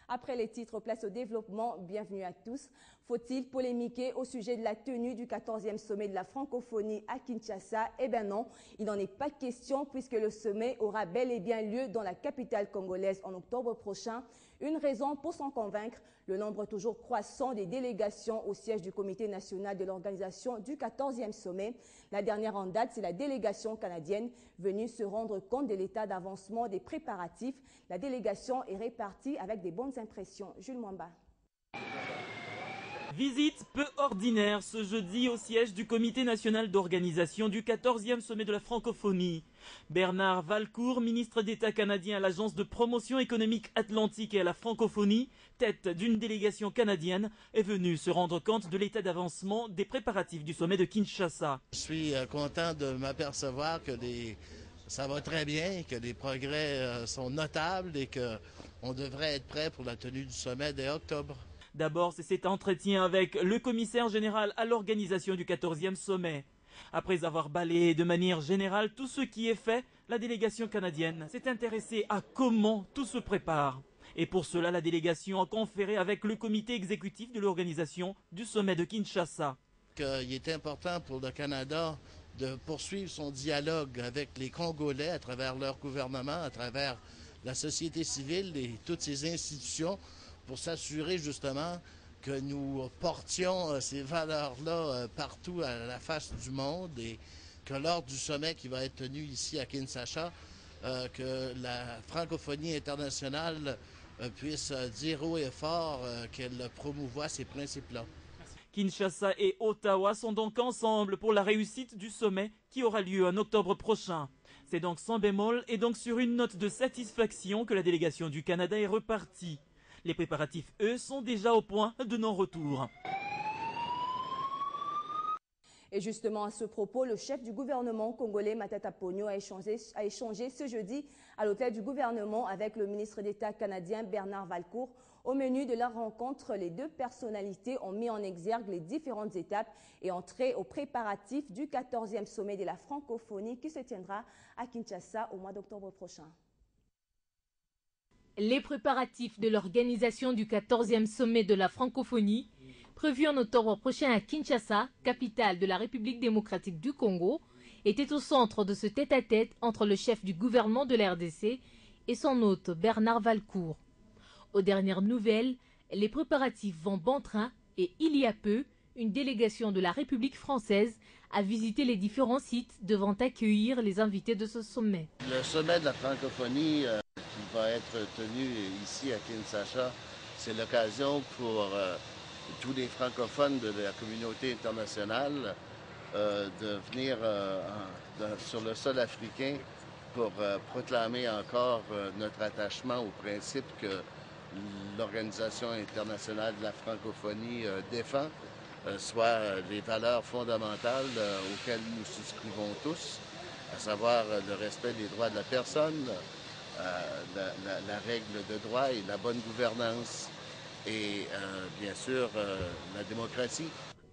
Après les titres, place au développement. Bienvenue à tous. Faut-il polémiquer au sujet de la tenue du 14e sommet de la francophonie à Kinshasa? Eh bien non, il n'en est pas question puisque le sommet aura bel et bien lieu dans la capitale congolaise en octobre prochain. Une raison pour s'en convaincre, le nombre toujours croissant des délégations au siège du comité national de l'organisation du 14e sommet. La dernière en date, c'est la délégation canadienne venue se rendre compte de l'état d'avancement des préparatifs. La délégation est répartie avec des bonnes impressions. Jules Mwamba. Visite peu ordinaire ce jeudi au siège du comité national d'organisation du 14e sommet de la francophonie. Bernard Valcourt, ministre d'État canadien à l'Agence de promotion économique atlantique et à la francophonie, tête d'une délégation canadienne, est venu se rendre compte de l'état d'avancement des préparatifs du sommet de Kinshasa. Je suis content de m'apercevoir que ça va très bien, que les progrès sont notables et qu'on devrait être prêt pour la tenue du sommet dès octobre. D'abord, c'est cet entretien avec le commissaire général à l'organisation du 14e sommet. Après avoir balayé de manière générale tout ce qui est fait, la délégation canadienne s'est intéressée à comment tout se prépare. Et pour cela, la délégation a conféré avec le comité exécutif de l'organisation du sommet de Kinshasa. Il est important pour le Canada de poursuivre son dialogue avec les Congolais à travers leur gouvernement, à travers la société civile et toutes ces institutions, pour s'assurer justement que nous portions ces valeurs-là partout à la face du monde et que lors du sommet qui va être tenu ici à Kinshasa, que la francophonie internationale puisse dire haut et fort qu'elle promouvoit ces principes-là. Kinshasa et Ottawa sont donc ensemble pour la réussite du sommet qui aura lieu en octobre prochain. C'est donc sans bémol et donc sur une note de satisfaction que la délégation du Canada est repartie. Les préparatifs, eux, sont déjà au point de non-retour. Et justement, à ce propos, le chef du gouvernement congolais, Matata Ponyo, a échangé ce jeudi à l'hôtel du gouvernement avec le ministre d'État canadien Bernard Valcourt. Au menu de la rencontre, les deux personnalités ont mis en exergue les différentes étapes et entré aux préparatifs du 14e sommet de la francophonie qui se tiendra à Kinshasa au mois d'octobre prochain. Les préparatifs de l'organisation du 14e sommet de la francophonie, prévu en octobre prochain à Kinshasa, capitale de la République démocratique du Congo, étaient au centre de ce tête-à-tête entre le chef du gouvernement de la RDC et son hôte Bernard Valcourt. Aux dernières nouvelles, les préparatifs vont bon train et il y a peu, une délégation de la République française a visité les différents sites devant accueillir les invités de ce sommet. Le sommet de la francophonie qui va être tenu ici à Kinshasa, c'est l'occasion pour tous les francophones de la communauté internationale de venir sur le sol africain pour proclamer encore notre attachement au principe que l'Organisation internationale de la francophonie défend, soit les valeurs fondamentales auxquelles nous souscrivons tous, à savoir le respect des droits de la personne, la règle de droit et la bonne gouvernance et bien sûr la démocratie.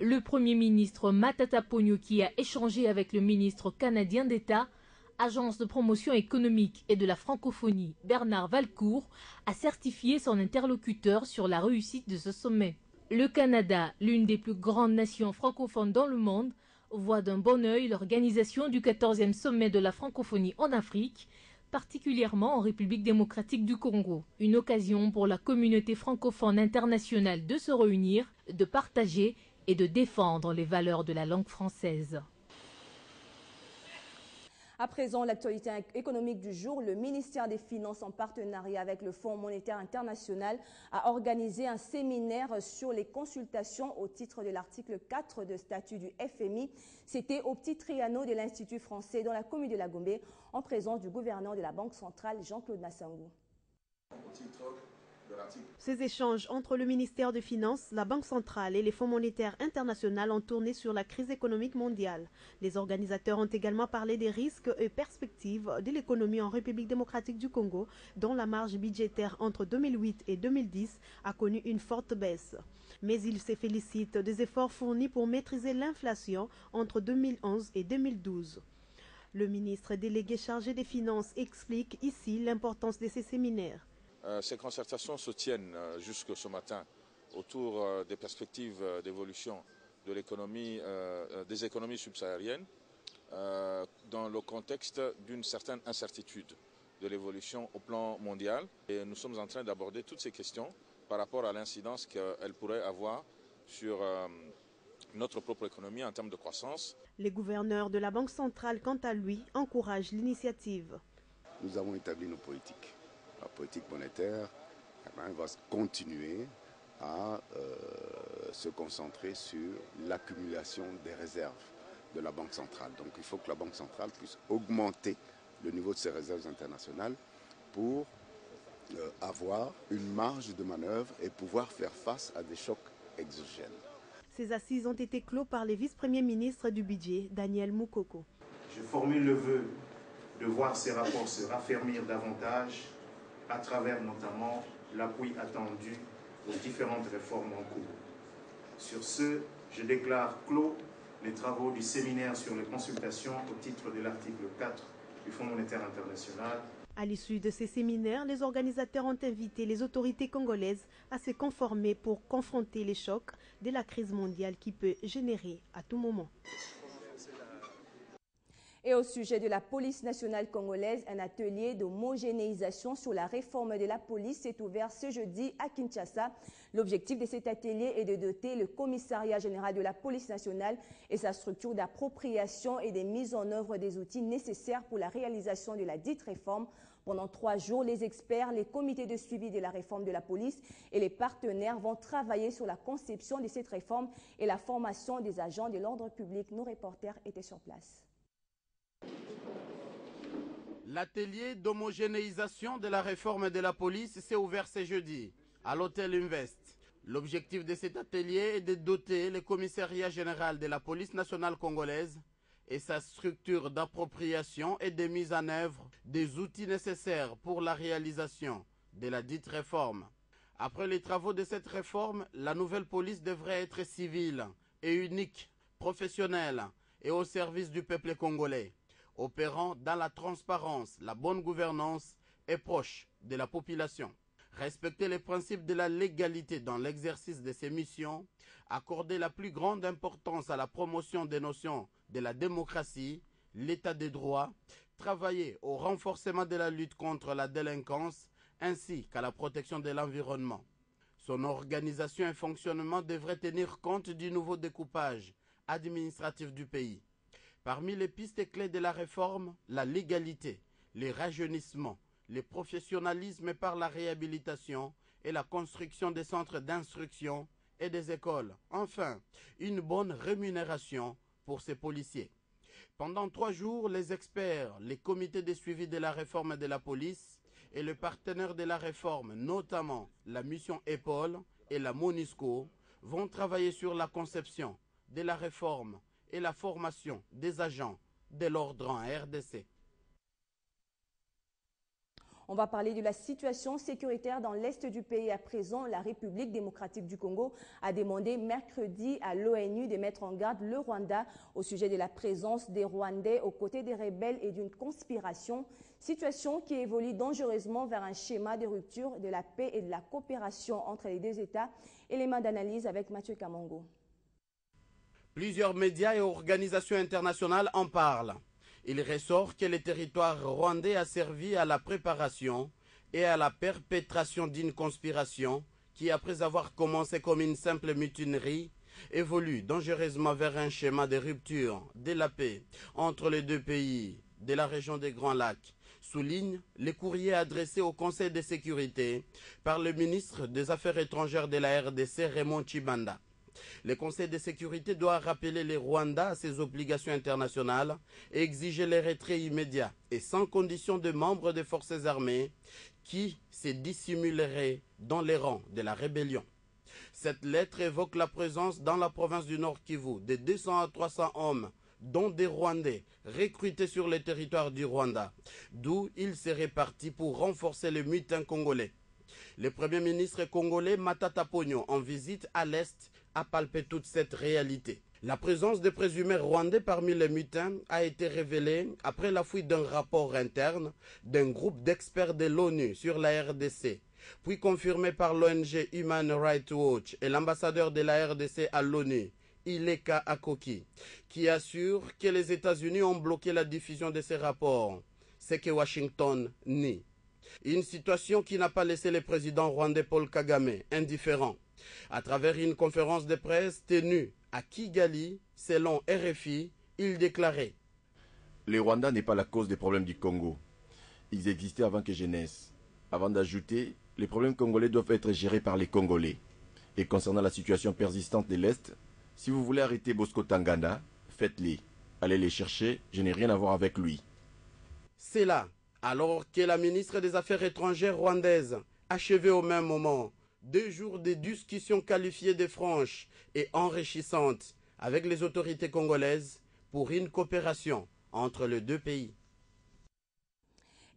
Le Premier ministre Matata Ponyo, qui a échangé avec le ministre canadien d'État, Agence de promotion économique et de la francophonie, Bernard Valcourt, a certifié son interlocuteur sur la réussite de ce sommet. Le Canada, l'une des plus grandes nations francophones dans le monde, voit d'un bon œil l'organisation du 14e sommet de la francophonie en Afrique, particulièrement en République démocratique du Congo. Une occasion pour la communauté francophone internationale de se réunir, de partager et de défendre les valeurs de la langue française. À présent, l'actualité économique du jour, le ministère des Finances, en partenariat avec le Fonds monétaire international, a organisé un séminaire sur les consultations au titre de l'article 4 de statut du FMI. C'était au petit Triano de l'Institut français dans la commune de la Gombe, en présence du gouverneur de la Banque centrale, Jean-Claude Massangou. Ces échanges entre le ministère des Finances, la Banque centrale et les fonds monétaires internationaux ont tourné sur la crise économique mondiale. Les organisateurs ont également parlé des risques et perspectives de l'économie en République démocratique du Congo, dont la marge budgétaire entre 2008 et 2010 a connu une forte baisse. Mais ils se félicitent des efforts fournis pour maîtriser l'inflation entre 2011 et 2012. Le ministre délégué chargé des Finances explique ici l'importance de ces séminaires. Ces concertations se tiennent jusque ce matin autour des perspectives d'évolution de l'économie, des économies subsahariennes dans le contexte d'une certaine incertitude de l'évolution au plan mondial. Et nous sommes en train d'aborder toutes ces questions par rapport à l'incidence qu'elles pourraient avoir sur notre propre économie en termes de croissance. Les gouverneurs de la Banque centrale, quant à lui, encouragent l'initiative. Nous avons établi nos politiques. La politique monétaire va continuer à se concentrer sur l'accumulation des réserves de la Banque centrale. Donc il faut que la Banque centrale puisse augmenter le niveau de ses réserves internationales pour avoir une marge de manœuvre et pouvoir faire face à des chocs exogènes. Ces assises ont été clos par les vice-premiers ministres du budget, Daniel Moukoko. Je formule le vœu de voir ces rapports se raffermir davantage à travers notamment l'appui attendu aux différentes réformes en cours. Sur ce, je déclare clos les travaux du séminaire sur les consultations au titre de l'article 4 du Fonds monétaire international. À l'issue de ces séminaires, les organisateurs ont invité les autorités congolaises à se conformer pour confronter les chocs de la crise mondiale qui peut générer à tout moment. Et au sujet de la police nationale congolaise, un atelier d'homogénéisation sur la réforme de la police s'est ouvert ce jeudi à Kinshasa. L'objectif de cet atelier est de doter le commissariat général de la police nationale et sa structure d'appropriation et de mise en œuvre des outils nécessaires pour la réalisation de la dite réforme. Pendant 3 jours, les experts, les comités de suivi de la réforme de la police et les partenaires vont travailler sur la conception de cette réforme et la formation des agents de l'ordre public. Nos reporters étaient sur place. L'atelier d'homogénéisation de la réforme de la police s'est ouvert ce jeudi à l'hôtel Invest. L'objectif de cet atelier est de doter le commissariat général de la police nationale congolaise et sa structure d'appropriation et de mise en œuvre des outils nécessaires pour la réalisation de la dite réforme. Après les travaux de cette réforme, la nouvelle police devrait être civile et unique, professionnelle et au service du peuple congolais, opérant dans la transparence, la bonne gouvernance et proche de la population. Respecter les principes de la légalité dans l'exercice de ses missions, accorder la plus grande importance à la promotion des notions de la démocratie, l'état des droits, travailler au renforcement de la lutte contre la délinquance ainsi qu'à la protection de l'environnement. Son organisation et fonctionnement devraient tenir compte du nouveau découpage administratif du pays. Parmi les pistes clés de la réforme, la légalité, le rajeunissement, le professionnalisme par la réhabilitation et la construction des centres d'instruction et des écoles. Enfin, une bonne rémunération pour ces policiers. Pendant 3 jours, les experts, les comités de suivi de la réforme de la police et les partenaires de la réforme, notamment la mission EPOL et la MONUSCO, vont travailler sur la conception de la réforme et la formation des agents de l'ordre en RDC. On va parler de la situation sécuritaire dans l'est du pays. À présent, la République démocratique du Congo a demandé mercredi à l'ONU de mettre en garde le Rwanda au sujet de la présence des Rwandais aux côtés des rebelles et d'une conspiration. Situation qui évolue dangereusement vers un schéma de rupture de la paix et de la coopération entre les 2 États. Élément d'analyse avec Mathieu Kamongo. Plusieurs médias et organisations internationales en parlent. Il ressort que le territoire rwandais a servi à la préparation et à la perpétration d'une conspiration qui, après avoir commencé comme une simple mutinerie, évolue dangereusement vers un schéma de rupture de la paix entre les 2 pays de la région des Grands Lacs, souligne le courrier adressé au Conseil de sécurité par le ministre des Affaires étrangères de la RDC, Raymond Tshibanda. Le Conseil de sécurité doit rappeler le Rwanda à ses obligations internationales et exiger le retrait immédiat et sans condition de membres des forces armées qui se dissimuleraient dans les rangs de la rébellion. Cette lettre évoque la présence dans la province du Nord Kivu de 200 à 300 hommes, dont des Rwandais recrutés sur le territoire du Rwanda, d'où ils seraient partis pour renforcer le mutin congolais. Le Premier ministre congolais Matata Ponyo, en visite à l'Est, a palpé toute cette réalité. La présence de présumés rwandais parmi les mutins a été révélée après la fuite d'un rapport interne d'un groupe d'experts de l'ONU sur la RDC puis confirmé par l'ONG Human Rights Watch et l'ambassadeur de la RDC à l'ONU, Ileka Akoki, qui assure que les États-Unis ont bloqué la diffusion de ces rapports, ce que Washington nie. Une situation qui n'a pas laissé le président rwandais Paul Kagame indifférent. À travers une conférence de presse tenue à Kigali, selon RFI, il déclarait: Le Rwanda n'est pas la cause des problèmes du Congo. Ils existaient avant que je naisse. Avant d'ajouter, les problèmes congolais doivent être gérés par les Congolais. Et concernant la situation persistante de l'Est, si vous voulez arrêter Bosco Tangana, faites-le. Allez les chercher, je n'ai rien à voir avec lui. C'est là, alors que la ministre des Affaires étrangères rwandaise achevait au même moment 2 jours de discussions qualifiées de franches et enrichissantes avec les autorités congolaises pour une coopération entre les deux pays.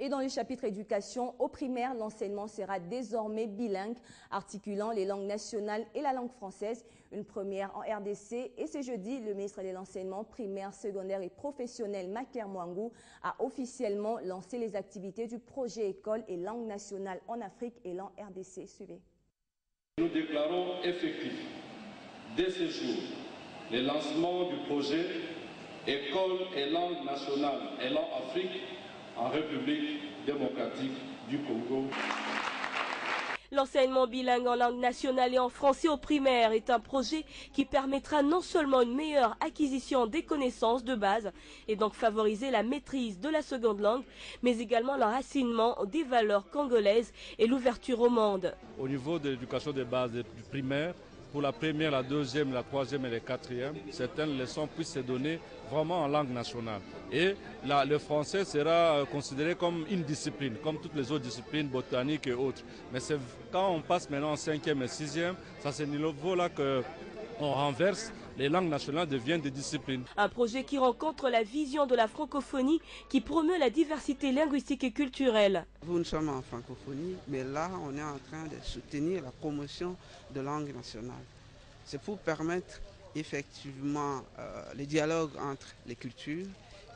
Et dans le chapitre éducation, au primaire, l'enseignement sera désormais bilingue, articulant les langues nationales et la langue française, une première en RDC. Et ce jeudi, le ministre de l'enseignement primaire, secondaire et professionnel, Maker Mwangou, a officiellement lancé les activités du projet École et langue nationale en Afrique et en RDC. Suivez. Nous déclarons effectif dès ce jour le lancement du projet École et langue nationale et langue Afrique en République démocratique du Congo. L'enseignement bilingue en langue nationale et en français au primaire est un projet qui permettra non seulement une meilleure acquisition des connaissances de base et donc favoriser la maîtrise de la seconde langue, mais également l'enracinement des valeurs congolaises et l'ouverture au monde. Au niveau de l'éducation de base du primaire, pour la première, la deuxième, la troisième et la quatrième, certaines leçons puissent se donner vraiment en langue nationale. Et là, le français sera considéré comme une discipline, comme toutes les autres disciplines botaniques et autres. Mais quand on passe maintenant en 5e et 6e, c'est à ce niveau-là qu'on renverse, les langues nationales deviennent des disciplines. Un projet qui rencontre la vision de la francophonie, qui promeut la diversité linguistique et culturelle. Nous sommes en francophonie, mais là, on est en train de soutenir la promotion de langue nationale. C'est pour permettre effectivement le dialogue entre les cultures,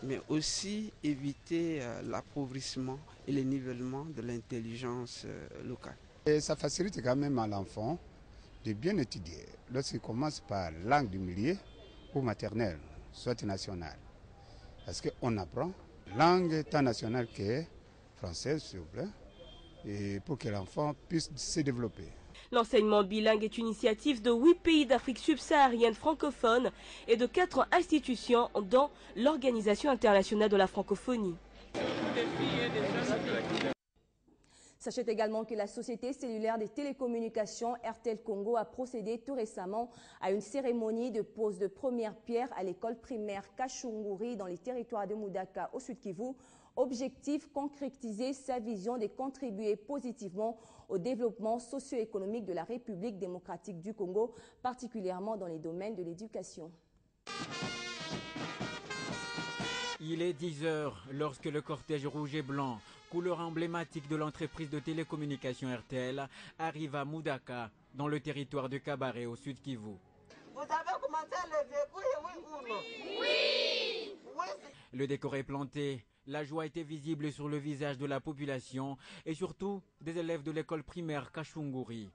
mais aussi éviter l'appauvrissement et le nivellement de l'intelligence locale. Et ça facilite quand même à l'enfant de bien étudier lorsqu'il commence par langue du milieu ou maternelle, soit nationale. Parce qu'on apprend langue tant nationale que française, s'il vous plaît, et pour que l'enfant puisse se développer. L'enseignement bilingue est une initiative de 8 pays d'Afrique subsaharienne francophone et de 4 institutions, dont l'Organisation internationale de la francophonie. Sachez également que la société cellulaire des télécommunications RTL Congo a procédé tout récemment à une cérémonie de pose de première pierre à l'école primaire Kachunguri dans les territoires de Moudaka au Sud Kivu. Objectif, concrétiser sa vision de contribuer positivement au développement socio-économique de la République démocratique du Congo, particulièrement dans les domaines de l'éducation. Il est 10 h lorsque le cortège rouge et blanc, couleur emblématique de l'entreprise de télécommunications RTL, arrive à Moudaka, dans le territoire de Kabaré au Sud Kivu. Vous avez commencé à lever, oui ou non? Oui! Le décor est planté. La joie était visible sur le visage de la population et surtout des élèves de l'école primaire Kachunguri.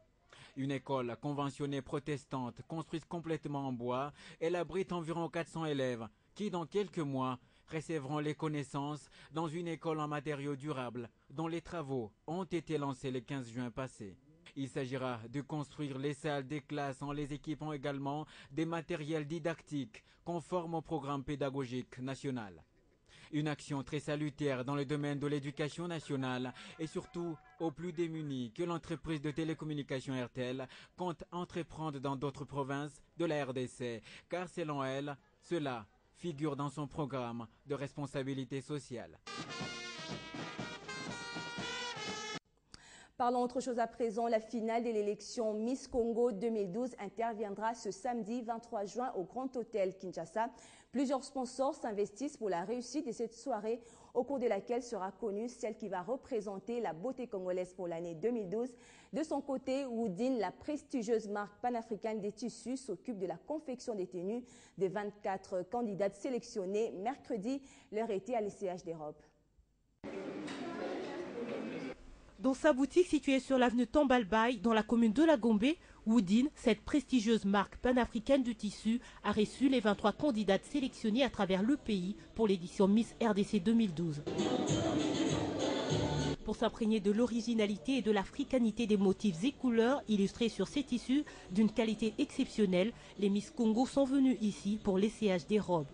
Une école conventionnée protestante construite complètement en bois, elle abrite environ 400 élèves qui dans quelques mois recevront les connaissances dans une école en matériaux durables dont les travaux ont été lancés le 15 juin passé. Il s'agira de construire les salles des classes en les équipant également des matériels didactiques conformes au programme pédagogique national. Une action très salutaire dans le domaine de l'éducation nationale et surtout aux plus démunis que l'entreprise de télécommunications RTL compte entreprendre dans d'autres provinces de la RDC, car selon elle, cela figure dans son programme de responsabilité sociale. Parlons autre chose à présent. La finale de l'élection Miss Congo 2012 interviendra ce samedi 23 juin au Grand Hôtel Kinshasa. Plusieurs sponsors s'investissent pour la réussite de cette soirée, au cours de laquelle sera connue celle qui va représenter la beauté congolaise pour l'année 2012. De son côté, Woodin, la prestigieuse marque panafricaine des tissus, s'occupe de la confection des tenues des 24 candidates sélectionnées. Mercredi, l'heure était à l'ECH d'Europe. Dans sa boutique située sur l'avenue Tambalbaye, dans la commune de La Gombe, Woodin, cette prestigieuse marque panafricaine de tissu, a reçu les 23 candidates sélectionnées à travers le pays pour l'édition Miss RDC 2012. Pour s'imprégner de l'originalité et de l'africanité des motifs et couleurs illustrés sur ces tissus d'une qualité exceptionnelle, les Miss Congo sont venues ici pour l'essayage des robes.